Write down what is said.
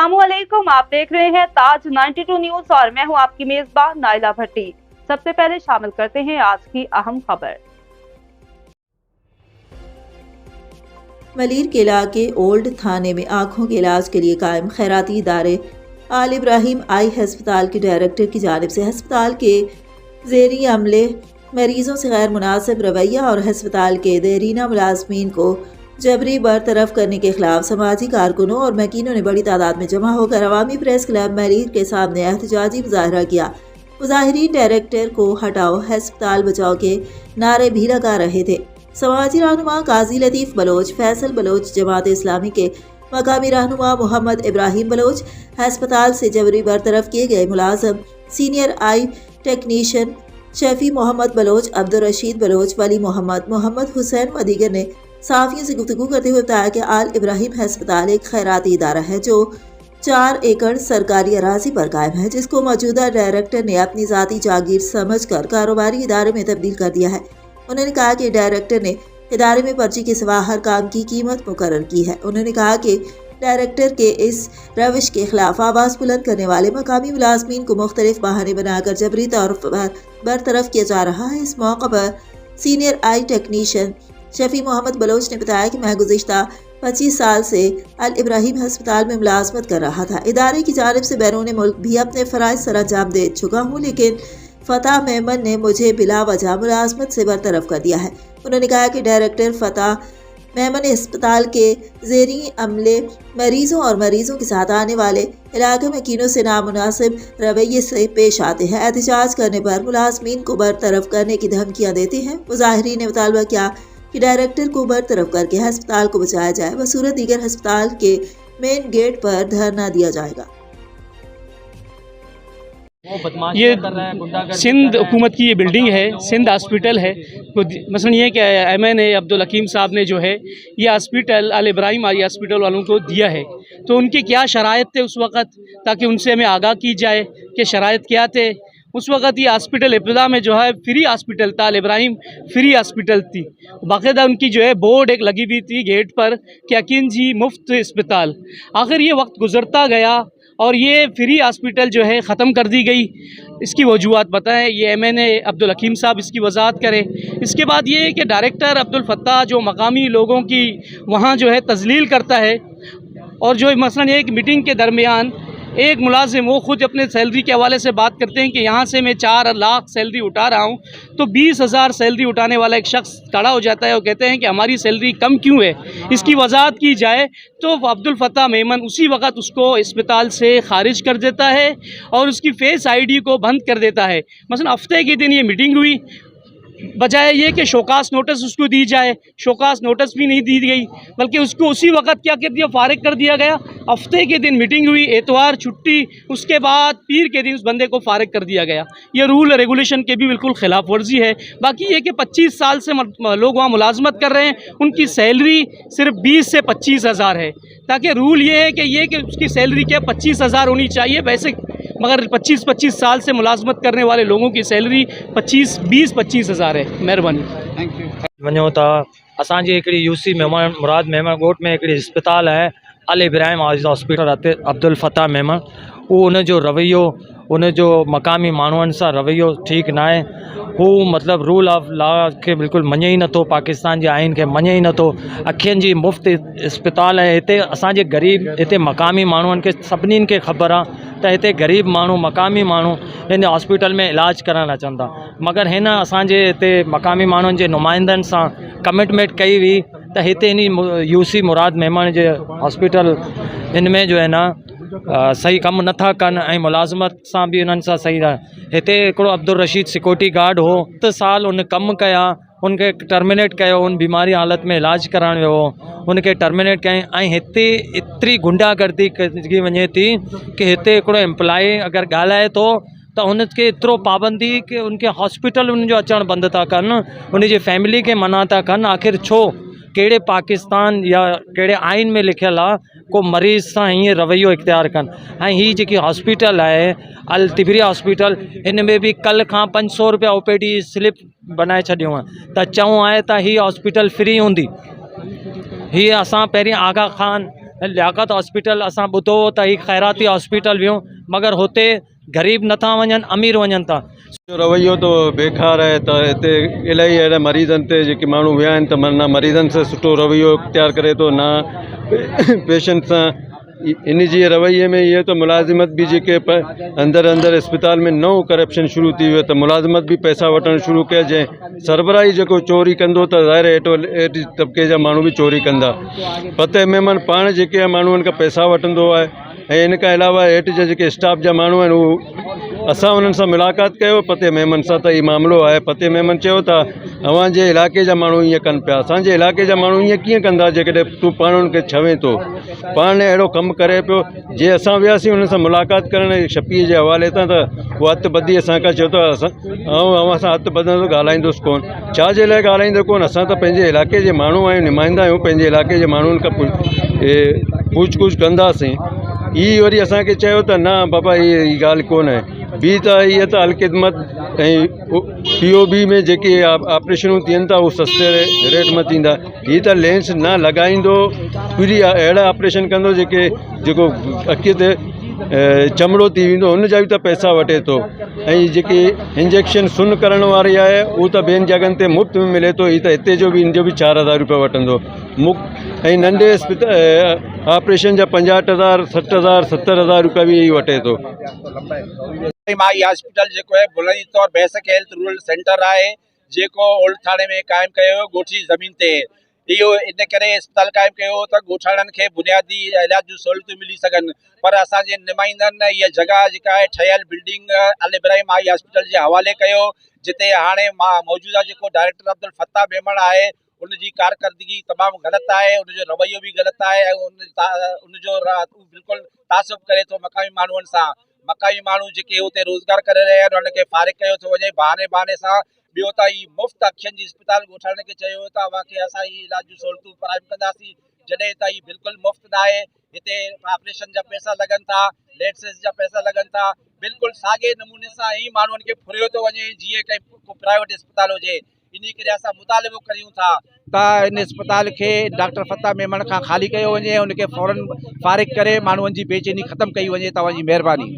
अस्सलामुअलैकुम, आप देख रहे हैं ताज 92 न्यूज और मैं हूं आपकी मेजबान नाइला भट्टी। सबसे पहले शामिल करते हैं आज की अहम खबर। मलीर किला के ओल्ड थाने में आंखों के इलाज के लिए कायम खैराती इदारे आल इब्राहिम आई अस्पताल के डायरेक्टर की जानिब से अस्पताल के ज़ेरी अमले मरीजों से गैर मुनासिब रवैया और अस्पताल के देरीना मुलाजमीन को जबरी बरतरफ करने के खिलाफ समाजी कारकुनों और मकीनों ने बड़ी तादाद में जमा होकर अवामी प्रेस क्लब मलीर के सामने एहतजाजी मुजाहरा किया। मुजाहिरीन डायरेक्टर को हटाओ अस्पताल बचाओ के नारे भी लगा रहे थे। समाजी रहनुमा काजी लतीफ़ बलोच, फैसल बलोच, जमात इस्लामी के मकामी रहनुमा मोहम्मद इब्राहिम बलोच, अस्पताल से जबरी बरतरफ किए गए मुलाजम senior I technician Shafi Mohammad Baloch, Abdul Rashid Baloch, वली मोहम्मद हुसैन व दीगर ने साफियों से गुफ्तगू करते हुए बताया कि आल इब्राहिम अस्पताल एक खैराती इदारा है जो 4 एकड़ सरकारी अराजी पर कायम है, जिसको मौजूदा डायरेक्टर ने अपनी ज़ाती जागीर समझकर कारोबारी इदारे में तब्दील कर दिया है। उन्होंने कहा कि डायरेक्टर ने इदारे में पर्ची के सिवा हर काम की कीमत मुकर्रर की है। उन्होंने कहा कि डायरेक्टर के इस रविश के खिलाफ आवाज़ बुलंद करने वाले मकामी मुलाजमीन को मुख्तलिफ बहाने बनाकर जबरी तौर पर बरतरफ किया जा रहा है। इस मौका पर senior I technician Shafi Mohammad Baloch ने बताया कि मैं गुज़िश्ता 25 साल से अल इब्राहिम अस्पताल में मुलाजमत कर रहा था। इदारे की जानिब से बैरून मुल्क भी अपने फ़राइज़ सर अंजाम दे चुका हूँ, लेकिन फ़तह मेमन ने मुझे बिला वजह मुलाजमत से बरतरफ कर दिया है। उन्होंने कहा कि डायरेक्टर फ़तह मेमन अस्पताल के ज़ेरी अमले मरीज़ों और मरीज़ों के साथ आने वाले इलाके में कीनों से नामुनासिब रवैये से पेश आते हैं। एहतजाज करने पर मुलाजमीन को बरतरफ करने की धमकियाँ देते हैं। मुजाहिरीन ने मुतालबा किया कि डायरेक्टर को बरतरफ करके अस्पताल को बचाया जाए, बसूरत दीगर अस्पताल के मेन गेट पर धरना दिया जाएगा। ये सिंध हुकूमत की ये बिल्डिंग है, सिंध हॉस्पिटल है। मसलन ये कि MNA अब्दुल हकीम साहब ने जो है ये हॉस्पिटल अल इब्राहिम आई हॉस्पिटल वालों को दिया है, तो उनके क्या शराइत थे उस वक़्त, ताकि उनसे हमें आगाह की जाए कि शराइत क्या थे। उस वक़्त ये हॉस्पिटल इब्तदा में जो है फ्री हॉस्पिटल था, अल इब्राहिम फ्री हॉस्पिटल थी। बाकायदा उनकी जो है बोर्ड एक लगी हुई थी गेट पर कि अकीन जी मुफ्त अस्पताल। आखिर ये वक्त गुजरता गया और ये फ्री हॉस्पिटल जो है ख़त्म कर दी गई। इसकी वजूहत बताएं, ये MNA अब्दुल हकीम साहब इसकी वजाहत करें। इसके बाद ये है कि डायरेक्टर अब्दुल फत्ताह जो मकामी लोगों की वहाँ जो है तजलील करता है, और जो मसलन एक मीटिंग के दरमियान एक मुलाजिम वो ख़ुद अपने सैलरी के हवाले से बात करते हैं कि यहाँ से मैं 4 लाख सैलरी उठा रहा हूँ, तो 20,000 सैलरी उठाने वाला एक शख्स खड़ा हो जाता है और कहते हैं कि हमारी सैलरी कम क्यों है। इसकी वजाहत की जाए तो अब्दुल फत्ताह मेमन उसी वक्त उसको अस्पताल से खारिज कर देता है और उसकी फेस ID को बंद कर देता है। मसलन हफ्ते के दिन ये मीटिंग हुई, बजाय ये कि शोकास नोटिस उसको दी जाए, शोकास नोटिस भी नहीं दी गई, बल्कि उसको उसी वक्त क्या कर दिया, फारिग कर दिया गया। हफ्ते के दिन मीटिंग हुई, एतवार छुट्टी, उसके बाद पीर के दिन उस बंदे को फारिग कर दिया गया। ये रूल रेगुलेशन के भी बिल्कुल खिलाफ वर्जी है। बाकी ये कि 25 साल से लोग वहाँ मुलाजमत कर रहे हैं, उनकी सैलरी सिर्फ 20 से 25,000 है, ताकि रूल ये है कि उसकी सैलरी क्या 25,000 होनी चाहिए वैसे, मगर 25 साल से मुलाजमत करने वाले लोगों की सैलरी 20-25,000 है। मेहरबानी। Thank U. वञो था असांजी हिकिड़ी UC मेमन मुराद मेमन ॻोठ में हिकिड़ी अस्पताल है अल इब्राहिम हॉस्पिटल अब्दुल फत्ताह मेमन, उहो उनजो रवैयो, उनजो मक़ामी माण्हुनि सां रवैयो ठीकु न आहे। हू मतिलबु रूल ऑफ लॉ खे बिल्कुलु मञे ई नथो, पाकिस्तान जे आइन खे मञे ई नथो। अखियुनि जी मुफ़्त अस्पताल आहे हिते। असांजे ग़रीब हिते मक़ामी माण्हुनि खे सभिनीनि खे ख़बर आहे त हिते ग़रीब माण्हू मक़ामी माण्हू हिन हॉस्पिटल में इलाजु करणु अचनि था, मगर हिन असांजे हिते मक़ामी माण्हुनि जे नुमाइंदनि सां कमिटमेंट कई हुई त हिते इन UC मुराद मेमन जे हॉस्पिटल हिन में जो है न सही कमु नथा कनि ऐं मुलाज़मत सां बि उन्हनि सां सही आहे। हिते हिकिड़ो अब्दुल रशीद सिक्योरिटी गार्ड हो, 7 साल उन कमु कया, उनखे टर्मिनेट कयो, उन बीमारी हालत में इलाजु कराइण वियो हो, उनखे टर्मिनेट कयईं। ऐं हिते एतिरी गुंडागर्दी कई वञे थी कि हिते हिकिड़ो एम्प्लॉई अगरि ॻाल्हाए थो त उनखे एतिरो पाबंदी कि उनखे हॉस्पिटल उनजो अचणु बंदि था कनि, उनजी फैमिली खे मना था कनि। आख़िर छो? कहिड़े पाकिस्तान या कहिड़े आइन में लिखियलु आहे को मरीज़ सां हीअं रवैयो इख्तियार कनि? ऐं हीअ जेकी हॉस्पिटल आहे अल तिबरिया हॉस्पिटल, हिन में बि कल्ह खां 500 रुपया OPD स्लिप बनाए छॾियूं आहे त चऊं आहे त हीअ हॉस्पिटल फ्री हूंदी। हीअ असां पहिरीं आगा खान लियाकत हॉस्पिटल असां ॿुधो हो त ही ख़ैराती हॉस्पिटल वियूं, मगर हुते ग़रीब नथा वञनि, अमीर वञनि था। जो रवैयो तो बेकार है, त हिते इलाही अहिड़ा मरीज़नि ते जेके माण्हू विया आहिनि त माना मरीज़नि सां सुठो रवैयो इख्तियार करे थो ना पेशेंट सां। इन जी रवैये में ये तो मुलाज़िमत भी जेके अंदर अंदर अस्पताल में नओं करप्शन शुरू थी वियो, त मुलाज़िमत भी पैसा वठणु शुरू कया। जंहिं सरबराही जेको चोरी कंदो त ज़ाहिर हेठि तबिके जा माण्हू भी चोरी कंदा। फतेह मेमन पाण जेके माण्हुनि खां पैसा वठंदो आहे, ऐं इन खां अलावा हेठि जा जेके स्टाफ जा माण्हू आहिनि उहे असां उन्हनि सां मुलाक़ात कयो फतेह मेमन सां, त हीउ मामिलो आहे। फतेह मेमन चयो त अव्हांजे इलाइक़े जा माण्हू ईअं कनि पिया, असांजे इलाइक़े जा माण्हू ईअं कीअं कंदा जेकॾहिं तूं पाण उन्हनि खे छवें थो। पाण अहिड़ो कमु करे पियो। जीअं असां वियासीं हुन सां मुलाक़ात करण शफ़ीअ जे हवाले तां, त उहो हथु ॿधी असांखां चयो त असां अव्हां सां हथु ॿधंदो ॻाल्हाईंदुसि कोन। छाजे लाइ ॻाल्हाईंदो कोन? असां त पंहिंजे इलाइक़े जे माण्हू आहियूं, नुमाइंदा आहियूं, पंहिंजे इलाइक़े जे माण्हुनि खां पूछ कुछ कंदासीं। ई वरी असांखे चयो त न बाबा हीअ ॻाल्हि कोन आहे। ॿी त इहा त अलख़िदमत ऐं POB में जेके ऑपरेशनूं थियनि था उहे सस्ते रेट में थींदा। हीअ त लेंस न लॻाईंदो, पूरी अहिड़ा ऑपरेशन कंदो जेको अखि ते चमड़ो थी वेंदो, हुन जा बि त पैसा वठे थो। ऐं जेकी इंजेक्शन सुन करण वारी आहे उहो त ॿियनि जॻहनि ते मुफ़्त में मिले थो, हीअ त हिते जो बि इन जो बि 4000 रुपया वठंदो ऐं नंढे ऑपरेशन जा 65,000 60,000 70,000 रुपया भी वठे थो। माई हॉस्पिटल जेको है बुलंदी तौर बेसिक हेल्थ रूरल सेंटर है, जेको ओल्ड थाणे में कायम कयो ॻोठी ज़मीन ते। इहो इन करे अस्पताल कायम कयो त ॻोठाणनि खे बुनियादी इलाज जूं सहूलियतूं मिली सघनि। पर असांजे नुमाइंदनि इहा जॻह जेका आहे ठहियल बिल्डिंग अल इब्राहिम आई हॉस्पिटल जे हवाले कयो, जिते हाणे मौजूदा जेको डायरेक्टर अब्दुल फत्ताह मेमण आहे उनजी कारकर्दगी तमामु ग़लति आहे, उनजो रवैयो बि ग़लति आहे ऐं उनजो बिल्कुलु तासुब करे थो मक़ामी माण्हुनि सां। मक़ामी माण्हू जेके हुते रोज़गार करे रहिया आहिनि उनखे फारिग कयो थो वञे बहाने सां। ॿियो त ही मुफ़्त अखियुनि जी अस्पताल ॻोठाणे खे चयो त अव्हांखे असां ही इलाज जूं सहूलियतूं फ़राहम कंदासीं, जॾहिं त ही बिल्कुलु मुफ़्त न आहे। हिते ऑपरेशन जा पैसा लॻनि था, लेट्सिस जा पैसा लॻनि था, बिल्कुलु साॻे नमूने सां ही माण्हुनि खे फुरियो थो वञे जीअं को प्राइवेट अस्पताल हुजे। इन करे असां मुतालिबो करियूं था त इन अस्पताल खे डॉक्टर फत्ताह मेमण खां ख़ाली कयो वञे, उनखे फौरन फारिग करे माण्हुनि जी बेचैनी ख़तमु कई वञे। तव्हांजी महिरबानी।